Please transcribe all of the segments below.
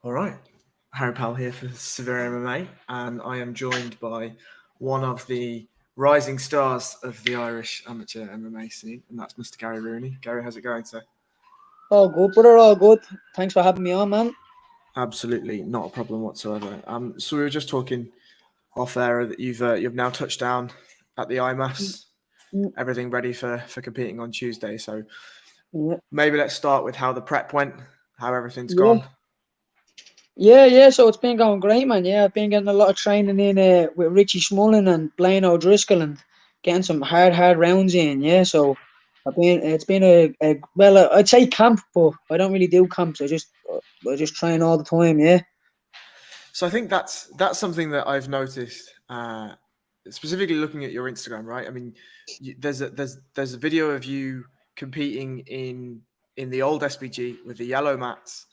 All right. Harry Powell here for Severe MMA, and I am joined by one of the rising stars of the Irish amateur MMA scene, and that's Mr. Gary Rooney. Gary, how's it going, sir? All good, brother. All good. Thanks for having me on, man. Absolutely not a problem whatsoever. So we were just talking off air that you've now touched down at the IMMAFs, Mm, everything ready for competing on Tuesday. So Yeah, maybe let's start with how the prep went, how everything's yeah, gone. yeah. So it's been going great, man. Yeah, I've been getting a lot of training in with Richie Smullen and Blaine O'Driscoll and getting some hard rounds in. Yeah, so it's been I'd say camp, but I don't really do camps. I just train all the time. Yeah. So I think that's something that I've noticed, specifically looking at your Instagram, right? I mean, there's a video of you competing in the old SBG with the yellow mats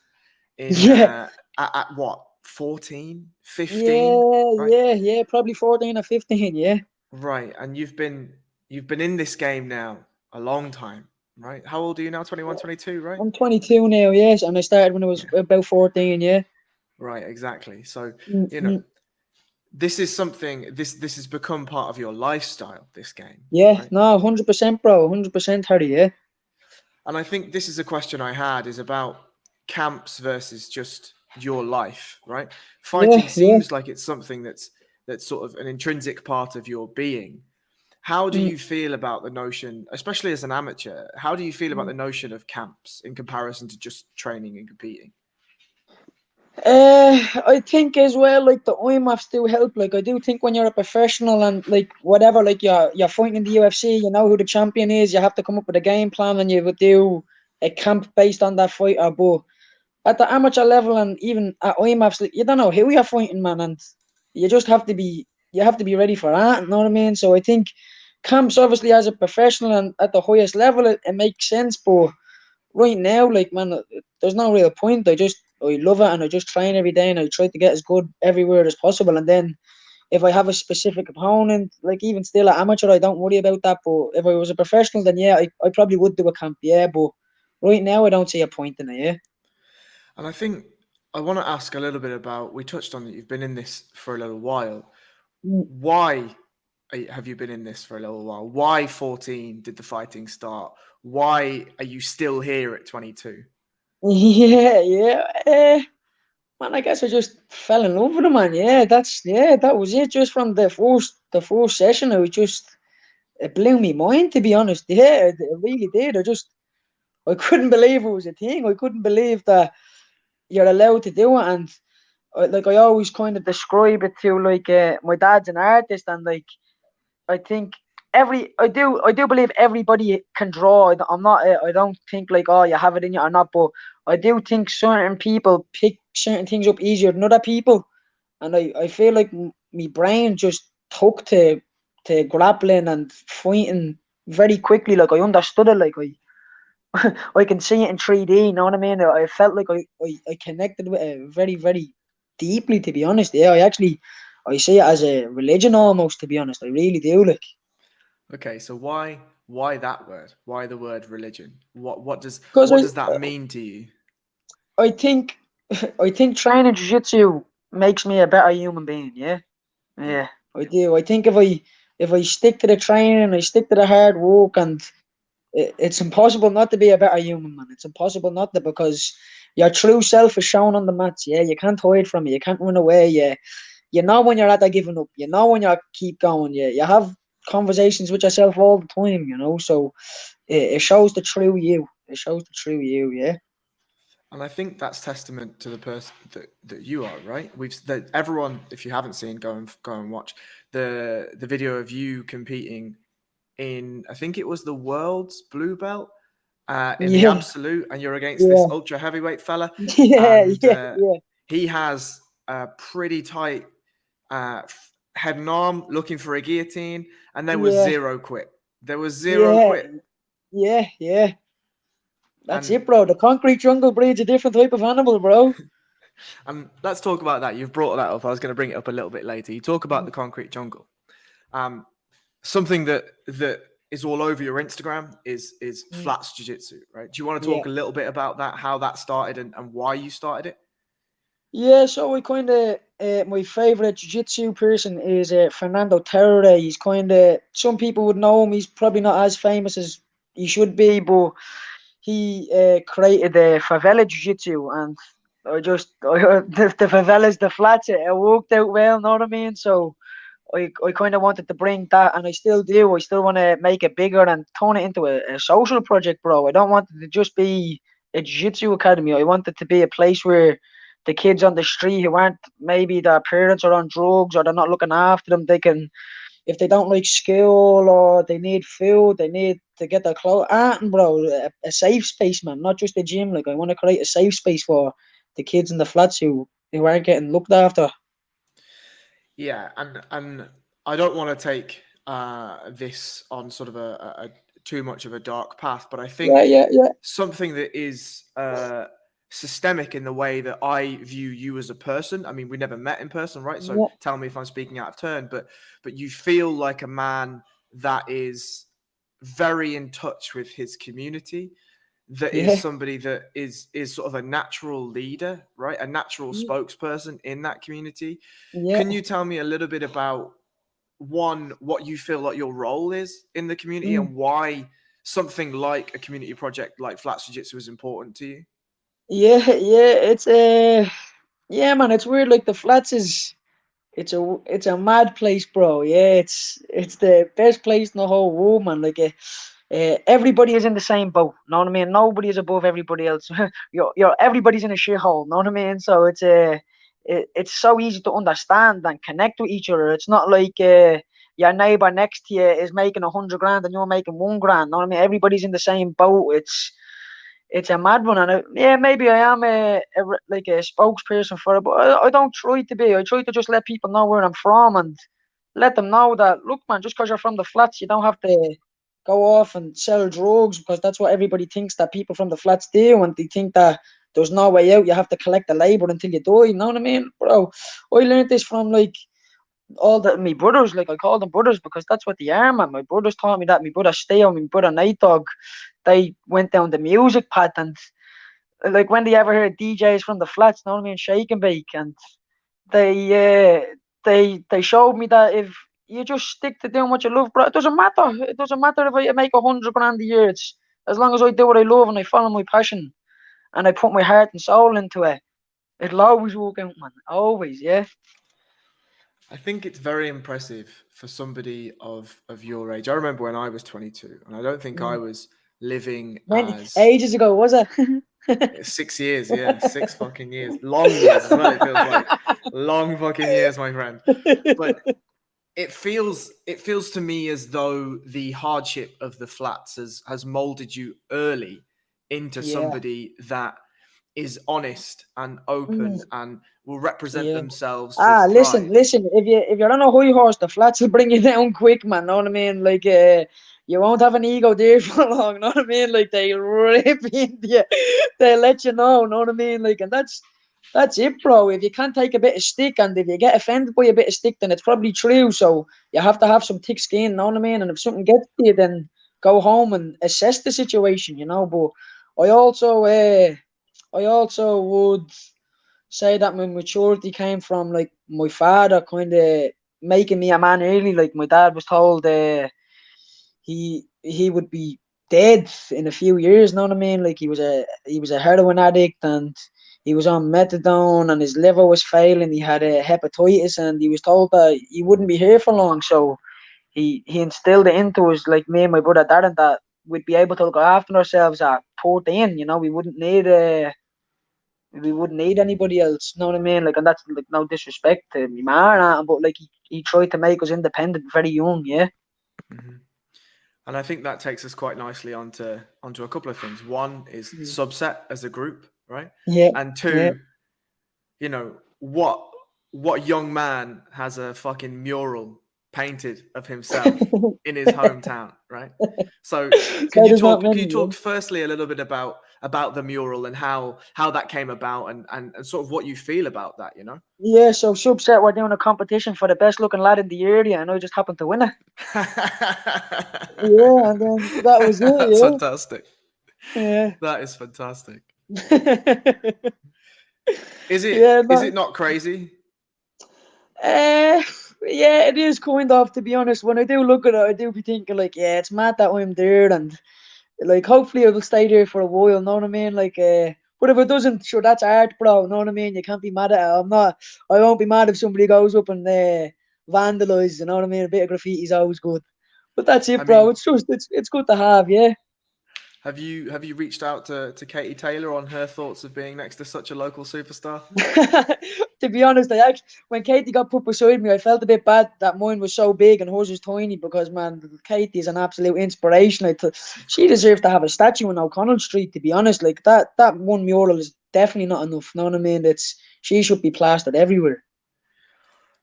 in Yeah, at what 14, 15, yeah, right? yeah. Probably 14 or 15. Yeah. Right, and you've been in this game now a long time, right? How old are you now? 21, 22, right? I'm 22 now. Yes, and I started when I was Yeah, about 14. Yeah. right, exactly. So, you know, Mm-hmm. this is something this has become part of your lifestyle, this game, Yeah, right? no, 100%, bro, 100%, Harry. Yeah, And I think this is a question I had is about camps versus just your life, right? Fighting yeah, yeah. seems like it's something that's sort of an intrinsic part of your being. How do Mm, you feel about the notion, especially as an amateur, how do you feel about mm. the notion of camps in comparison to just training and competing? I think as well, like the IMMAFs do help. Like I do think when you're a professional and like whatever, like you're fighting in the UFC, you know who the champion is. You have to come up with a game plan, and you would do a camp based on that fighter. But at the amateur level and even at IMMAFs, like, you don't know who you're fighting, man, and you just have to be ready for that. You know what I mean? So I think camps, obviously, as a professional and at the highest level, it makes sense. But right now, like, man, there's no real point. I love it and I just train every day and I try to get as good everywhere as possible. And then if I have a specific opponent, like even still at amateur, I don't worry about that. But if I was a professional, then yeah, I probably would do a camp, yeah. But right now, I don't see a point in it, yeah. And I think I want to ask a little bit about, we touched on that you've been in this for a little while. Mm. Why have you been in this for a little while? Why 14 did the fighting start? Why are you still here at 22? Yeah, yeah. Man, I guess I just fell in love with him, man. That was it. Just from the first session, it blew me mind, to be honest. Yeah, it really did. I couldn't believe it was a thing. I couldn't believe that you're allowed to do it. And I always kind of describe it to like my dad's an artist, and like I think I do believe everybody can draw. I'm not. I don't think like, oh, you have it in you or not. But I do think certain people pick certain things up easier than other people, and I feel like my brain just took to grappling and fighting very quickly. Like I understood it. Like I can see it in 3D. You know what I mean? I felt like I connected with it very deeply. To be honest, yeah, I see it as a religion almost. To be honest, I really do. Like. Okay, so why that word? Why the word religion? What does Because what does that mean to you? I think I think training jiu-jitsu makes me a better human being. Yeah, Yeah. yeah, I do. I think if I stick to the training, I stick to the hard work, and it's impossible not to be a better human, man. It's impossible not to, because your true self is shown on the mats. Yeah, you can't hide from it. You can't run away. Yeah, you know when you're at that giving up. You know when you keep going. Yeah, you have conversations with yourself all the time. So it shows the true you. It shows the true you. Yeah. And I think that's testament to the person that you are, right? Everyone, if you haven't seen, go and watch the video of you competing in, I think it was the world's blue belt in the Yeah. absolute, and you're against this Yeah. ultra heavyweight fella, Yeah, and yeah, yeah, he has a pretty tight head and arm, looking for a guillotine, and there was yeah, zero quit. There was zero yeah, quit, yeah, yeah. That's and it, bro. The concrete jungle breeds a different type of animal, bro. let's talk about that. You've brought that up. I was going to bring it up a little bit later. You talk about the concrete jungle. Um, Something that is all over your Instagram is Mm, flats jiu-jitsu, right? Do you want to yeah. talk a little bit about that, how that started and why you started it? Yeah, so I kind of my favorite jiu-jitsu person is Fernando Terre. He's kind of, some people would know him. He's probably not as famous as he should be, but he created the favela jiu-jitsu, and the favelas, the flats, it worked out well. Know what I mean? So I kind of wanted to bring that, and I still do. I still want to make it bigger and turn it into a social project, bro. I don't want it to just be a jiu-jitsu academy. I want it to be a place where the kids on the street who aren't, maybe their parents are on drugs or they're not looking after them, they can, if they don't like school or they need food, they need to get their clothes. And bro, a safe space, man, not just a gym. Like, I want to create a safe space for the kids in the flats who aren't getting looked after. Yeah, and I don't want to take this on sort of a too much of a dark path, but I Yeah, think yeah, yeah, something that is systemic in the way that I view you as a person. I mean, we never met in person, right? So yeah, tell me if I'm speaking out of turn, but you feel like a man that is very in touch with his community, that is yeah, somebody that is sort of a natural leader, right? A natural spokesperson in that community. Can yeah. you tell me a little bit about one, what you feel like your role is in the community Mm. and why something like a community project like Flats Jiu-Jitsu is important to you? Yeah, yeah, it's yeah, man, it's weird. Like, the flats is, it's a mad place, bro. Yeah, it's the best place in the whole world, man. Like, everybody is in the same boat. Know what I mean? Nobody is above everybody else. You're everybody's in a shithole. Know what I mean? So it's so easy to understand and connect with each other. It's not like your neighbor next to you is making 100 grand and you're making 1 grand. Know what I mean? Everybody's in the same boat. It's a mad one, and yeah, maybe I am like a spokesperson for it, but I don't try to be. I try to just let people know where I'm from and let them know that, look, man, just because you're from the flats, you don't have to go off and sell drugs, because that's what everybody thinks that people from the flats do, and they think that there's no way out. You have to collect the labor until you die. You know what I mean, bro? I learned this from, like, all the my brothers. Like, I call them brothers because that's what they are, man. My brothers taught me that. My brother Steo, my brother Night Dog, they went down the music path, and like, when they ever heard DJs from the flats, know what I mean, shake and bake, and they showed me that if you just stick to doing what you love, bro, it doesn't matter. It doesn't matter if I make 100 grand a year. It's as long as I do what I love and I follow my passion and I put my heart and soul into it, it'll always work out, man. Always, yeah. I think it's very impressive for somebody of your age. I remember when I was 22, and I don't think I Mm. was living Many as ages ago, was it? 6 years. Yeah, 6 fucking years, long years as well. It feels like long fucking years, my friend. But it feels to me as though the hardship of the flats has molded you early into Yeah. somebody that is honest and Mm. open and will represent Yeah. themselves Ah, with listen, pride. listen. If you're on a high horse, the flats will bring you down quick, man. Know what I mean? Like, you won't have an ego there for long. Know what I mean? Like, they rip into you. They let you know. Know what I mean? Like, and that's it, bro. If you can't take a bit of stick, and if you get offended by a bit of stick, then it's probably true. So you have to have some thick skin. Know what I mean? And if something gets to you, then go home and assess the situation. But I also, uh, I also would say that my maturity came from, like, my father kind of making me a man early. Like, my dad was told he would be dead in a few years. Know what I mean? Like, he was a heroin addict, and he was on methadone, and his liver was failing. He had a hepatitis, and he was told that he wouldn't be here for long. So he instilled it into us, like, me and my brother Darren, that we'd be able to look after ourselves at 14. We wouldn't need anybody else. Know what I mean? Like, and that's, like, no disrespect to me man, but, like, he tried to make us independent very young. Yeah. Mhm. And I think that takes us quite nicely onto a couple of things. One is subset as a group, right? Yeah. And Yeah. two, what young man has a fucking mural painted of himself in his hometown, right? So can So you there's not talk can many. you Yeah. talk firstly a little bit about the mural and how that came about and sort of what you feel about that, you know? Yeah. So subset were doing a competition for the best looking lad in the area, and I just happened to win it. Yeah, and then that was That's it. fantastic. Yeah. That is fantastic. Yeah. Is Yeah, it not crazy? uh, yeah, it is kind of, to be honest. When I do look at it, I do be thinking like, yeah, it's mad that I'm there, and like hopefully I will stay there for a while. Know what I mean? Like, but if it doesn't, sure, that's art, bro. Know what I mean? You can't be mad at it. I won't be mad if somebody goes up and vandalizes. You know what I mean? A bit of graffiti is always good. But that's it, I bro. mean, It's good to have, yeah. have you reached out to Katie Taylor on her thoughts of being next to such a local superstar? To be honest, when Katie got put beside me, I felt a bit bad that mine was so big and hers was tiny because, man, Katie is an absolute inspiration. She deserves to have a statue in O'Connell Street. To be honest, like that one mural is definitely not enough. Know what I mean? She should be plastered everywhere.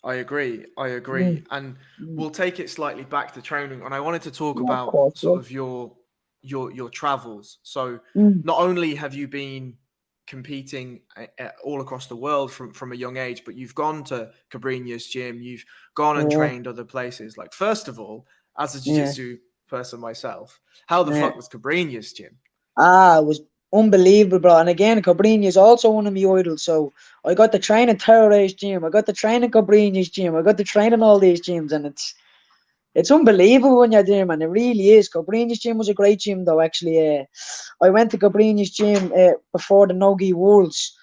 I agree. I Mm, agree. And mm. we'll take it slightly back to training. And I wanted to talk Yeah, of about course. sort Yeah. of your travels. So Mm, not only have you been competing all across the world from a young age, but you've gone to Cabrinha's gym, you've gone and yeah, trained other places. Like, first of all, as a yeah, jiu-jitsu person myself, how the yeah. fuck was Cabrinha's gym? It was unbelievable, bro. And again, Cabrini is also one of my idols. So I got to train in Terror's gym. I got to train in Cabrini's gym. I got to train in all these gyms, and it's unbelievable when you're there, man. It really is. Cabrini's gym was a great gym, though. Actually, I went to Cabrini's gym before the Nogi Worlds,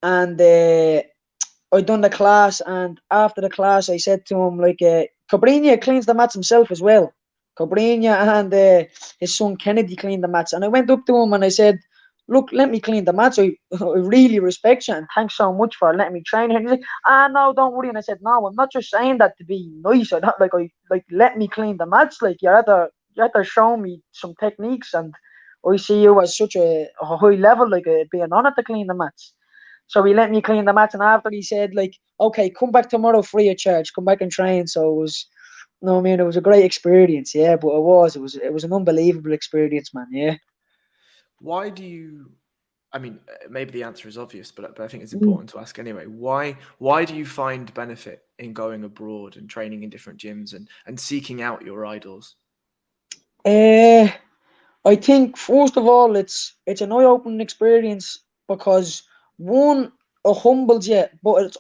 and I done the class. And after the class, I said to him, like, Cabrini cleans the mats himself as well. Cabrini and his son Kennedy cleaned the mats. And I went up to him and I said, look, let me clean the mats. I really respect you and thanks so much for letting me train here. And he's like, no, don't worry. And I said, no, I'm not just saying that to be nice. I don't, like let me clean the mats. Like you had to show me some techniques, and I see you as such a high level, like it'd be an honor to clean the mats. So he let me clean the mats, and after he said, like, okay, come back tomorrow free of charge. Come back and train. So it was, no, I mean, it was a great experience, yeah. But it was an unbelievable experience, man. Yeah. Why do you I mean, maybe the answer is obvious, but I think it's Mm. important to ask anyway. Why do you find benefit in going abroad and training in different gyms and seeking out your idols? Uh, I think first of all, it's an eye-opening experience because one, it humbles you, but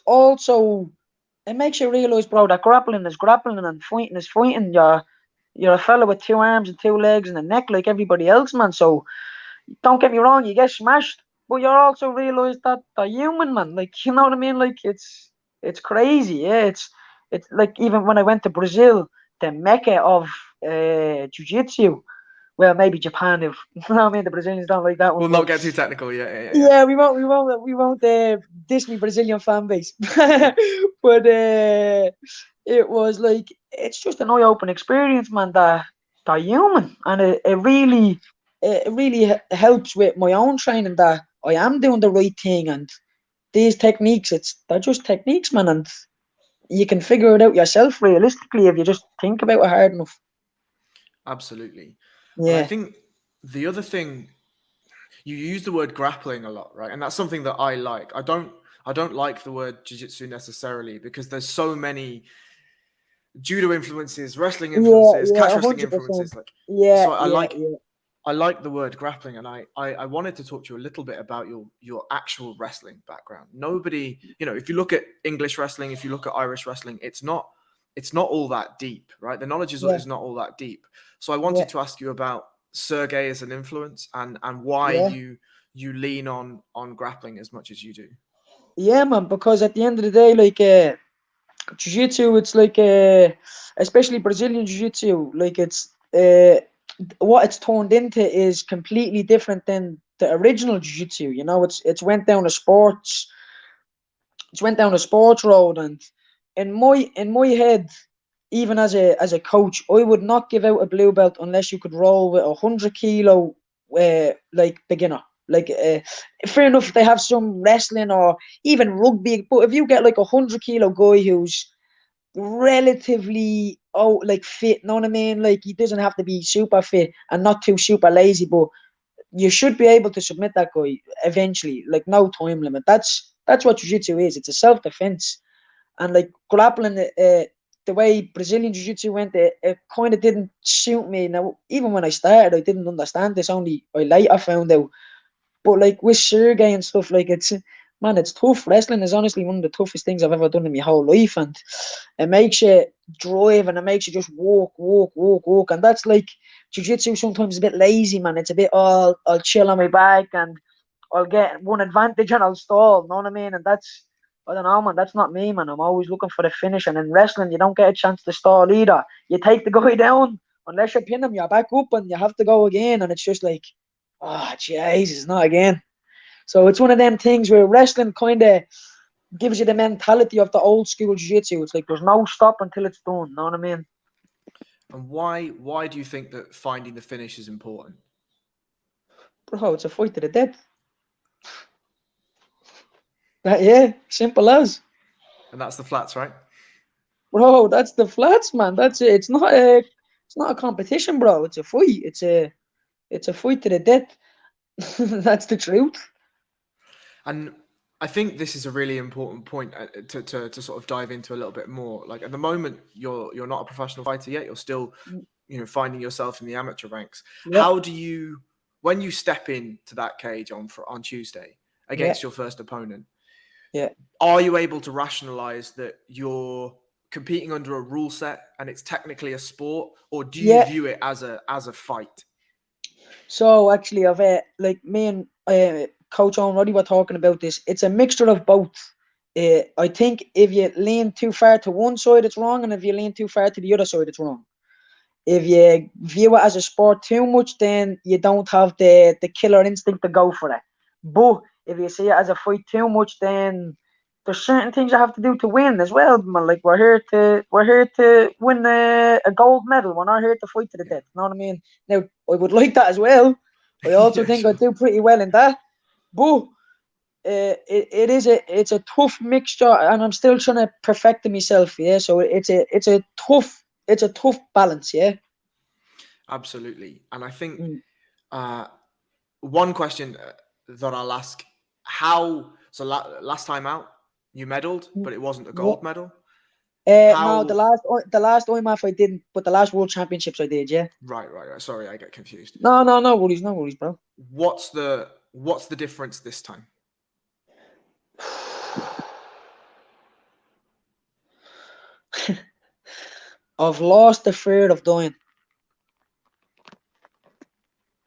it makes you realize, bro, that grappling is grappling and fighting is fighting. You're a fella with two arms and two legs and a neck like everybody else, man. So don't get me wrong, you get smashed, but you also realize that they're human, man. Like, you know what I mean? Like, it's crazy. Yeah, it's like, even when I went to Brazil, the mecca of jiu-jitsu. Well, maybe Japan, if you know what I mean, the Brazilians don't like that one, We'll but not get too technical. Yeah, yeah, yeah, yeah. yeah, we won't diss me Brazilian fan base. But it was like, it's just an eye-opening experience, man. That they're human, and it really helps with my own training that I am doing the right thing, and these techniques, they're just techniques, man, and you can figure it out yourself realistically if you just think about it hard enough. Absolutely. And I Yeah, think the other thing, you use the word grappling a lot, right? And that's something that I like. I don't like the word jiu-jitsu necessarily because there's so many judo influences, wrestling yeah, influences, yeah, catch wrestling 100%. influences. Like, Yeah, so I yeah, like yeah, I like the word grappling, and I wanted to talk to you a little bit about your actual wrestling background. Nobody, if you look at English wrestling, if you look at Irish wrestling, it's not all that deep, right? The knowledge is, yeah, is not all that deep. So I yeah, wanted to ask you about Sergey as an influence and why yeah. you lean on grappling as much as you do. Yeah, man, because at the end of the day, like, jiu-jitsu, it's like, especially Brazilian jiu-jitsu, like, what it's turned into is completely different than the original jiu-jitsu. It's went down a sports road, and in my head, even as a coach, I would not give out a blue belt unless you could roll with 100 kilo, like, beginner. Like, fair enough if they have some wrestling or even rugby, but if you get like 100 kilo guy who's relatively, like, fit, know what I mean? Like, he doesn't have to be super fit and not too super lazy, but you should be able to submit that guy eventually. Like, no time limit. That's what jiu-jitsu is. It's a self-defense. And like grappling, the way Brazilian jiu-jitsu went, it kind of didn't suit me. Now, even when I started, I didn't understand this. Only I later found out. But like with Sergey and stuff, like, man, it's tough. Wrestling is honestly one of the toughest things I've ever done in my whole life, and it makes you drive, and it makes you just walk, and that's like jiu-jitsu sometimes is a bit lazy, man. It's a bit, I'll chill on my back and I'll get one advantage and I'll stall, know what I mean? And that's, I don't know, man, that's not me, man. I'm always looking for the finish, and in wrestling, you don't get a chance to stall either. You take the guy down, unless you pin him, you're back up and you have to go again, and it's just like, oh, Jesus, not again. So it's one of them things where wrestling kind of gives you the mentality of the old school jiu-jitsu. It's like there's no stop until it's done, know what I mean? And why do you think that finding the finish is important? Bro, it's a fight to the death. Yeah, simple as. And that's the flats, right? Bro, that's the flats, man. That's it. It's not a competition, bro. It's a fight. It's a fight to the death. That's the truth. And I think this is a really important point to sort of dive into a little bit more. Like at the moment, you're not a professional fighter yet. You're still, finding yourself in the amateur ranks. Yeah. How do you, when you step into that cage on Tuesday against your first opponent, are you able to rationalize that you're competing under a rule set and it's technically a sport, or do you view it as a fight? So actually, I've like me and Coach Owen Ruddy were talking about this. It's a mixture of both. I think if you lean too far to one side, it's wrong, and if you lean too far to the other side, it's wrong. If you view it as a sport too much, then you don't have the killer instinct to go for it. But if you see it as a fight too much, then there's certain things you have to do to win as well, man. Like we're here to win a gold medal. We're not here to fight to the death. You know what I mean? Now I would like that as well. I also think I do pretty well in that. But it's a tough mixture, and I'm still trying to perfect myself. Yeah, so it's a tough balance. Yeah. Absolutely. And I think one question that I'll ask: last time out you medaled, but it wasn't a gold medal. No, the last IMMAF I didn't, but the last World Championships I did. Yeah. Right. Sorry, I get confused. No worries, bro. What's the difference this time? I've lost the fear of dying.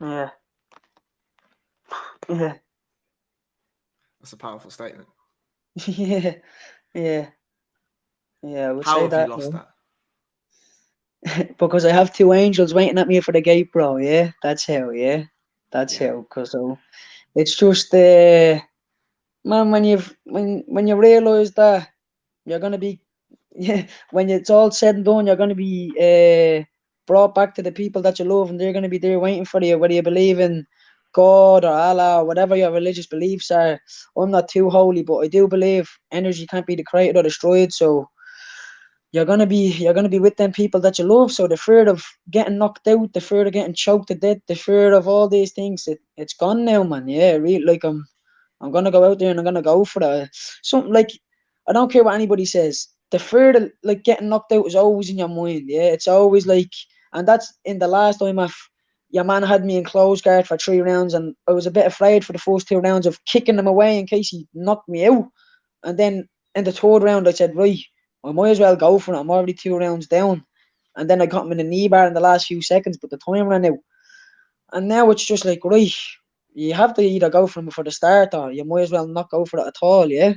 Yeah. That's a powerful statement. Yeah. I would How say have that. You lost that? Because I have two angels waiting at me for the gate, bro. Yeah, that's how. Yeah, that's how. Because it's just man, when you realize that you're gonna be, when it's all said and done, you're gonna be brought back to the people that you love, and they're gonna be there waiting for you, whether you believe in God or Allah or whatever your religious beliefs are. I'm not too holy, but I do believe energy can't be created or destroyed. So you're gonna be with them people that you love. So the fear of getting knocked out, the fear of getting choked to death, the fear of all these things, it's gone now, man. Yeah, really. Like I'm gonna go out there and I'm gonna go for that. Something like, I don't care what anybody says. The fear of like getting knocked out is always in your mind. Yeah, it's always like, and that's in the last time your man had me in close guard for 3 rounds, and I was a bit afraid for the first 2 rounds of kicking him away in case he knocked me out. And then in the 3rd round, I said, right, I might as well go for it. I'm already 2 rounds down. And then I got him in the knee bar in the last few seconds, but the time ran out. And now it's just like, right, you have to either go for him for the start, or you might as well not go for it at all, yeah?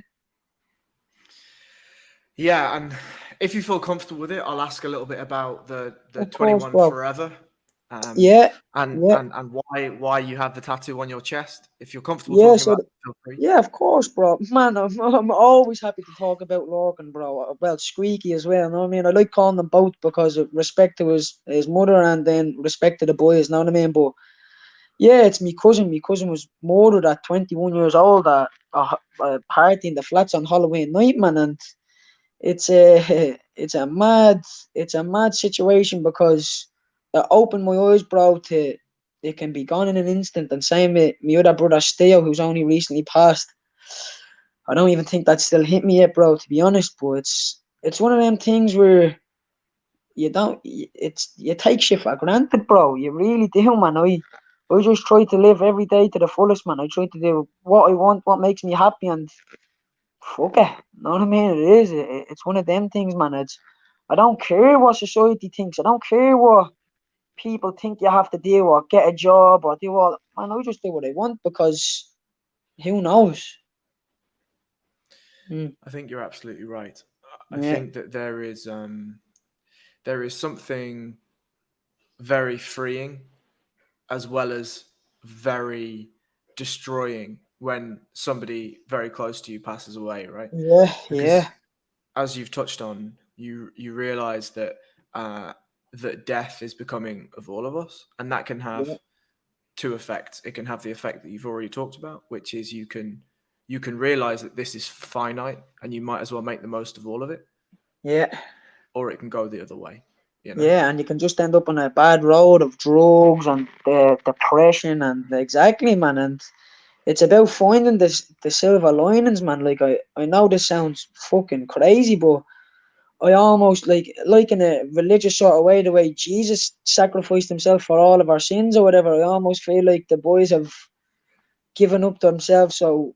Yeah, and if you feel comfortable with it, I'll ask a little bit about the 21 course, Forever. And why you have the tattoo on your chest. If you're comfortable talking about it, feel free. Yeah, of course, bro. Man, I'm always happy to talk about Lorcan, bro. Well, Squeaky as well, you know what I mean? I like calling them both because of respect to his mother and then respect to the boys, you know what I mean? But yeah, it's me cousin. My cousin was murdered at 21 years old at a party in the flats on Halloween night, man, and it's a it's a mad situation because it opened my eyes, bro, to it can be gone in an instant. And same with my other brother Steo, who's only recently passed. I don't even think that still hit me yet, bro, to be honest. But it's one of them things where you take shit for granted, bro. You really do, man. I just try to live every day to the fullest, man. I try to do what I want, what makes me happy, and fuck it. You know what I mean? It is. It's one of them things, man. I don't care what society thinks. I don't care what people think you have to do or get a job or do all. Man, I just do what I want because who knows? Mm, I think you're absolutely right. I yeah, think that there is something very freeing as well as very destroying when somebody very close to you passes away, right? yeah, yeah, Because as you've touched on, you realize that that death is becoming of all of us, and that can yeah, have two effects. It can have the effect that you've already talked about, which is you can realize that this is finite, and you might as well make the most of all of it, yeah, or it can go the other way, you know. yeah. And you can just end up on a bad road of drugs and depression and exactly, man. And it's about finding the silver linings, man. Like I know this sounds fucking crazy, but I almost like in a religious sort of way, the way Jesus sacrificed himself for all of our sins or whatever. I almost feel like the boys have given up themselves so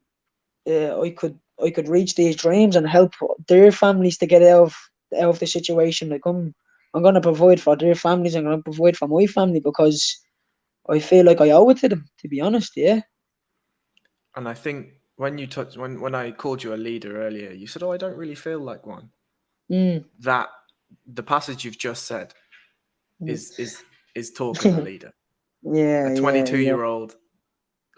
I could reach these dreams and help their families to get out of the situation. Like I'm gonna provide for their families. I'm gonna provide for my family because I feel like I owe it to them. To be honest, yeah. And I think when you touch when I called you a leader earlier, you said, "Oh, I don't really feel like one." Mm, That the passage you've just said mm. is talk of a leader, Yeah, a yeah, yeah, 22-year-old,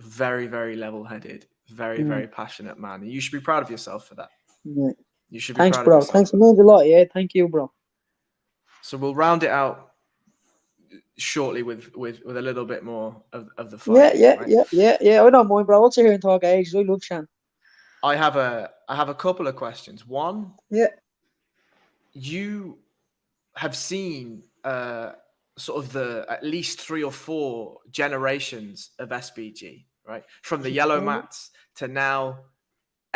very very level-headed, very mm, very passionate man, and you should be proud of yourself for that. yeah. You should be Thanks, proud of bro. yourself Thanks. for It that. means a lot. Yeah. Thank you, bro. So we'll round it out shortly with a little bit more of the Yeah, fighting, yeah, right? yeah, yeah, yeah. I don't mind, bro. I'll sit here and talk eggs. I love Shan. I have a couple of questions. One, Yeah. you have seen sort of the at least three or four generations of SBG, right? From the yellow mats to now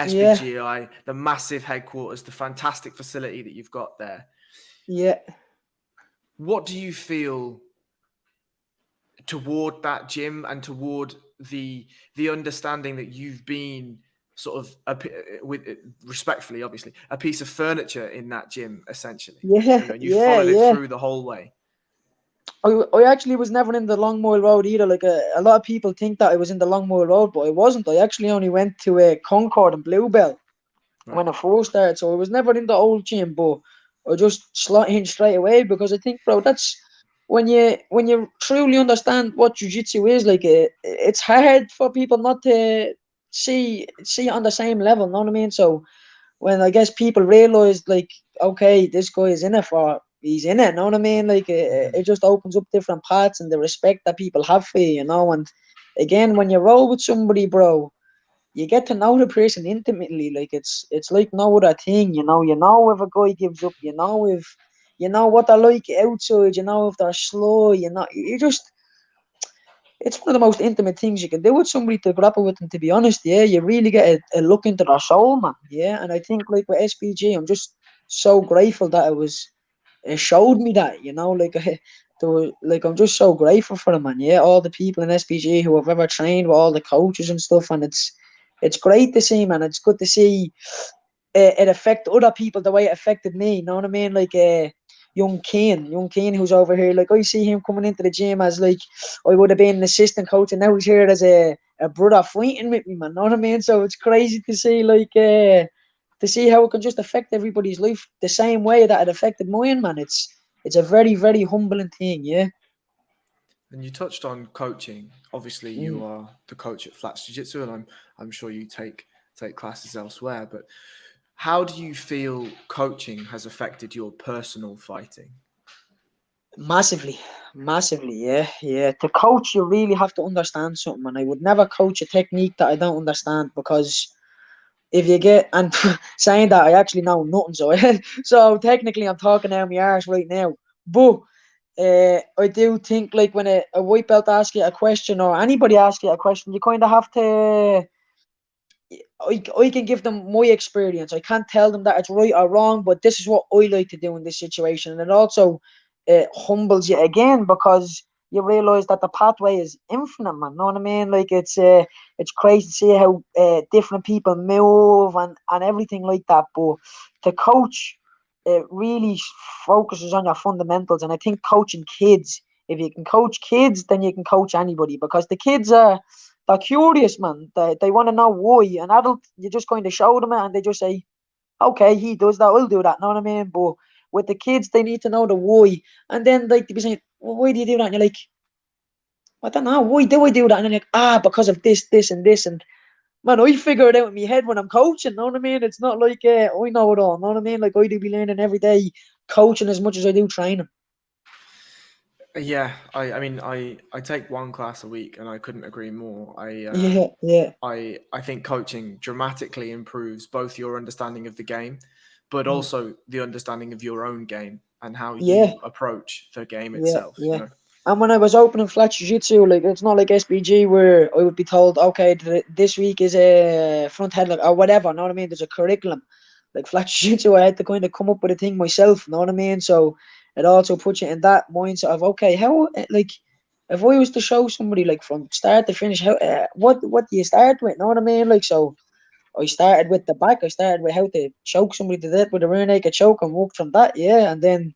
Yeah, SBGI, the massive headquarters, the fantastic facility that you've got there. yeah. What do you feel toward that gym and toward the understanding that you've been sort of with respectfully, obviously, a piece of furniture in that gym, essentially, Yeah, and you yeah, followed it yeah. through the whole way. I actually was never in the Long Mile Road either. Like a lot of people think that I was in the Long Mile Road, but I wasn't. I actually only went to Concord and Bluebell Right. when I first started. So I was never in the old gym, but I just slot in straight away because I think, bro, that's when you truly understand what jiu-jitsu is. Like it's hard for people not to see it on the same level. Know what I mean? So when I guess people realize like, okay, this guy is in it for he's in it. Know what I mean? Like Mm-hmm. it just opens up different paths and the respect that people have for you, you know. And again, when you roll with somebody, bro, you get to know the person intimately. Like it's like no other thing, you know. You know if a guy gives up, you know what they're like outside, you know if they're slow, you know. You just it's one of the most intimate things you can do with somebody to grapple with them. To be honest, yeah, you really get a look into their soul, man. Yeah, and I think like with SPG, I'm just so grateful that it showed me that, you know, like like I'm just so grateful for them, man. Yeah, all the people in SPG who have ever trained with all the coaches and stuff, and it's great to see, man. It's good to see it affect other people the way it affected me. You know what I mean? Like young Kane, who's over here. Like I see him coming into the gym as like I would have been an assistant coach, and now he's here as a brother fighting with me, man. Know what I mean? So it's crazy to see to see how it can just affect everybody's life the same way that it affected mine, man. It's a very very humbling thing, yeah. And you touched on coaching. Obviously, you Mm. are the coach at Flats Jiu Jitsu, and I'm sure you take classes elsewhere. But how do you feel coaching has affected your personal fighting? Massively, massively, yeah, yeah. To coach, you really have to understand something, and I would never coach a technique that I don't understand because if you get and saying that I actually know nothing, so so technically I'm talking out my arse right now. But I do think like when a white belt asks you a question or anybody asks you a question, you kind of have to. I can give them my experience. I can't tell them that it's right or wrong, but this is what I like to do in this situation. And it also humbles you again because you realise that the pathway is infinite, man. Know what I mean? Like it's crazy to see how different people move and everything like that. But to coach, it really focuses on your fundamentals. And I think coaching kids, if you can coach kids, then you can coach anybody, because the kids they're curious, man. They want to know why. An adult, you're just going to show them it, and they just say, okay, he does that, I'll do that. Know what I mean? But with the kids, they need to know the why. And then like they be saying, well, why do you do that? And you're like, I don't know, why do I do that? And then you're like, because of this, this, and this. And man, I figure it out in my head when I'm coaching. Know what I mean? It's not like I know it all. Know what I mean? Like I do be learning every day, coaching as much as I do training. Yeah, I mean, I take one class a week, and I couldn't agree more. Yeah. I think coaching dramatically improves both your understanding of the game, but Mm. also the understanding of your own game and how Yeah, you approach the game yeah, itself. You yeah. know. And when I was opening flat jiu-jitsu, like it's not like SBG where I would be told, okay, this week is a front headlock or whatever. Know what I mean? There's a curriculum. Like flat jiu-jitsu, I had to kind of come up with a thing myself. Know what I mean? So it also puts you in that mindset of, okay, how like if I was to show somebody like from start to finish, how what do you start with? Know what I mean? Like so, I started with the back. I started with how to choke somebody to death with a rear naked choke and worked from that. Yeah, and then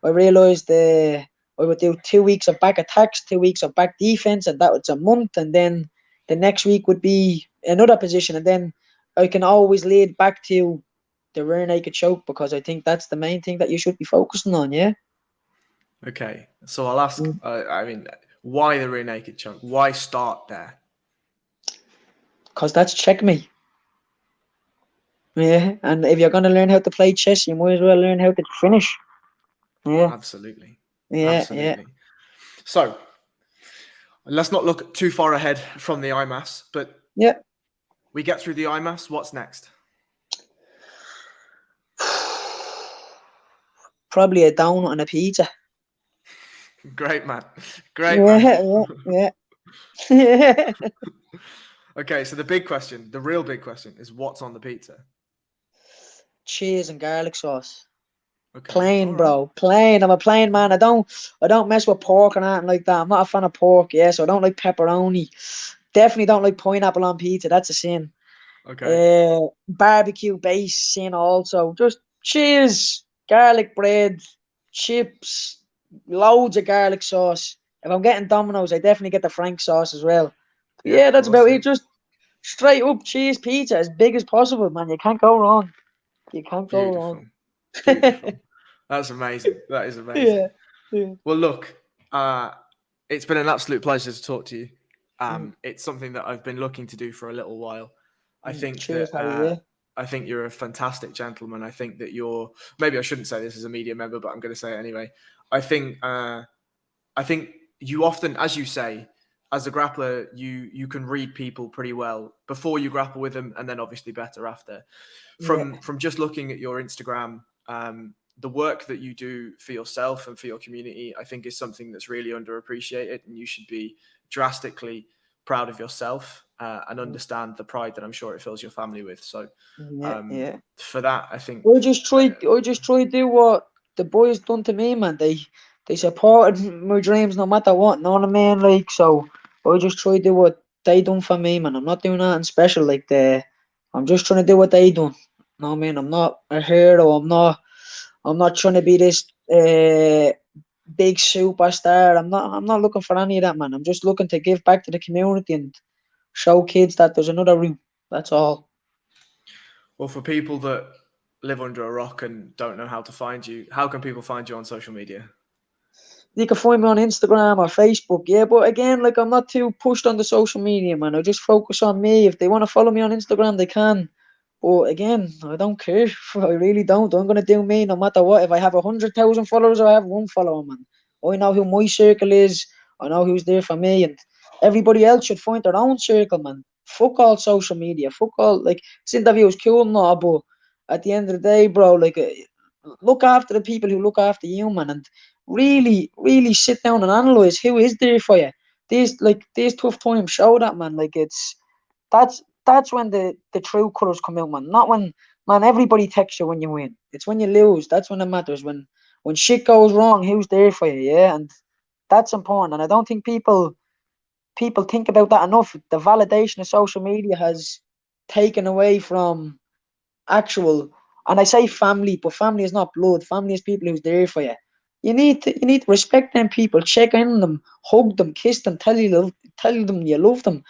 I realised I would do 2 weeks of back attacks, 2 weeks of back defense, and that was a month. And then the next week would be another position, and then I can always lead back to the rear naked choke, because I think that's the main thing that you should be focusing on. Yeah. Okay, so I'll ask. I mean, why the rear naked choke? Why start there? Because that's checkmate. Yeah, and if you're gonna learn how to play chess, you might as well learn how to finish. Yeah, Absolutely, yeah. absolutely. So let's not look too far ahead from the IMMAFs, but Yeah. we get through the IMMAFs. What's next? Probably a donut and a pizza. Great man, great man. Yeah. Yeah. Okay, so the big question, the real big question, is what's on the pizza? Cheese and garlic sauce. Okay, all Plain, right. bro. Plain. I'm a plain man. I don't mess with pork or anything like that. I'm not a fan of pork, yeah, so I don't like pepperoni. Definitely don't like pineapple on pizza. That's a sin. Okay. Barbecue base sin also. Just cheese, garlic bread, chips, loads of garlic sauce. If I'm getting Domino's, I definitely get the Frank sauce as well. Yeah, Yeah, of that's course. about Yeah. it. Just straight up cheese pizza, as big as possible, man. You can't go wrong. You can't go wrong. Beautiful. Beautiful. That's amazing. That is amazing. Yeah. Yeah. Well, look, it's been an absolute pleasure to talk to you. Mm, It's something that I've been looking to do for a little while. I think cheers, that Harry. Yeah. I think you're a fantastic gentleman. I think that you're, maybe I shouldn't say this as a media member, but I'm going to say it anyway. I think you often, as you say, as a grappler, you can read people pretty well before you grapple with them, and then obviously better after. Yeah. From just looking at your Instagram, the work that you do for yourself and for your community, I think is something that's really underappreciated, and you should be drastically proud of yourself and understand the pride that I'm sure it fills your family with. So Yeah. for that, I think I just try to do what the boys done to me, man. They supported my dreams no matter what. Know what I mean? Like so, I just try to do what they done for me, man. I'm not doing nothing special. I'm just trying to do what they done. Know what I mean? I'm not a hero. I'm not trying to be this big superstar. I'm not looking for any of that, man. I'm just looking to give back to the community and show kids that there's another route. That's all. well, for people that live under a rock and don't know how to find you, how can people find you on social media? You can find me on Instagram or Facebook, yeah. But again, like I'm not too pushed on the social media, man. I just focus on me. If they want to follow me on Instagram, they can. But again, I don't care. I really don't. I'm gonna do me no matter what. If I have 100,000 followers or I have one follower, man. I know who my circle is. I know who's there for me, and everybody else should find their own circle, man. Fuck all social media. Fuck all like this interview is cool, no, but at the end of the day, bro, like look after the people who look after you, man, and really, really sit down and analyze who is there for you. These tough times show that, man. Like that's when the true colours come out, man. Not when, man, everybody texts you when you win. It's when you lose. That's when it matters. When shit goes wrong, who's there for you? Yeah, and That's important, and I don't think people think about that enough. The validation of social media has taken away from actual, and I say family, but family is not blood. Family is people who's there for you. You need to respect them people, check in on them, hug them, kiss them, tell them you love them.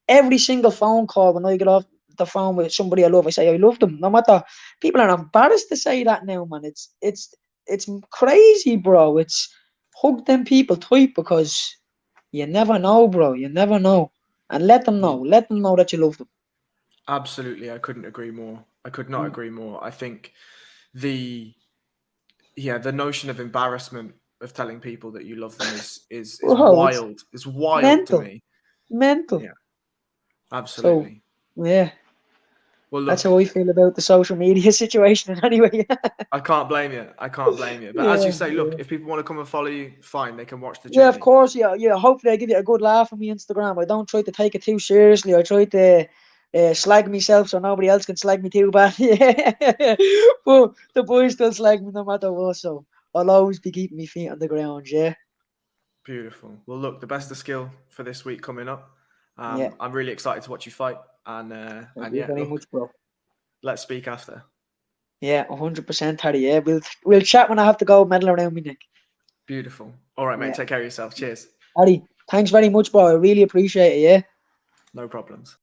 Every single phone call when I get off the phone with somebody I love, I say I love them. No matter, people are embarrassed to say that now, man. It's crazy, bro. It's hug them people tight, because you never know, bro. You never know. And let them know. Let them know that you love them. Absolutely, I couldn't agree more. I could not agree more. I think the notion of embarrassment of telling people that you love them is Bro, it's wild. It's wild to mental. me. Mental. Yeah, So, absolutely. yeah, Well, that's look, how I feel about the social media situation anyway. I can't blame you. I can't blame you. But as you Yeah, say, look, yeah. if people want to come and follow you, fine, they can watch the Yeah, of journey. course. Yeah, yeah. Hopefully, I give you a good laugh on my Instagram. I don't try to take it too seriously. I try to slag myself so nobody else can slag me too bad. Yeah, but the boys still slag me no matter what. So I'll always be keeping my feet on the ground. Yeah, Beautiful. Well, look, the best of skill for this week coming up. yeah. I'm really excited to watch you fight, Thank and you yeah, very look, much, bro. let's speak after. Yeah, 100%, Harry. Yeah, we'll chat when I have to go medal around me neck. Beautiful. All right, mate. Yeah, Take care of yourself. Cheers. Harry. Thanks very much, bro. I really appreciate it. Yeah. No problems.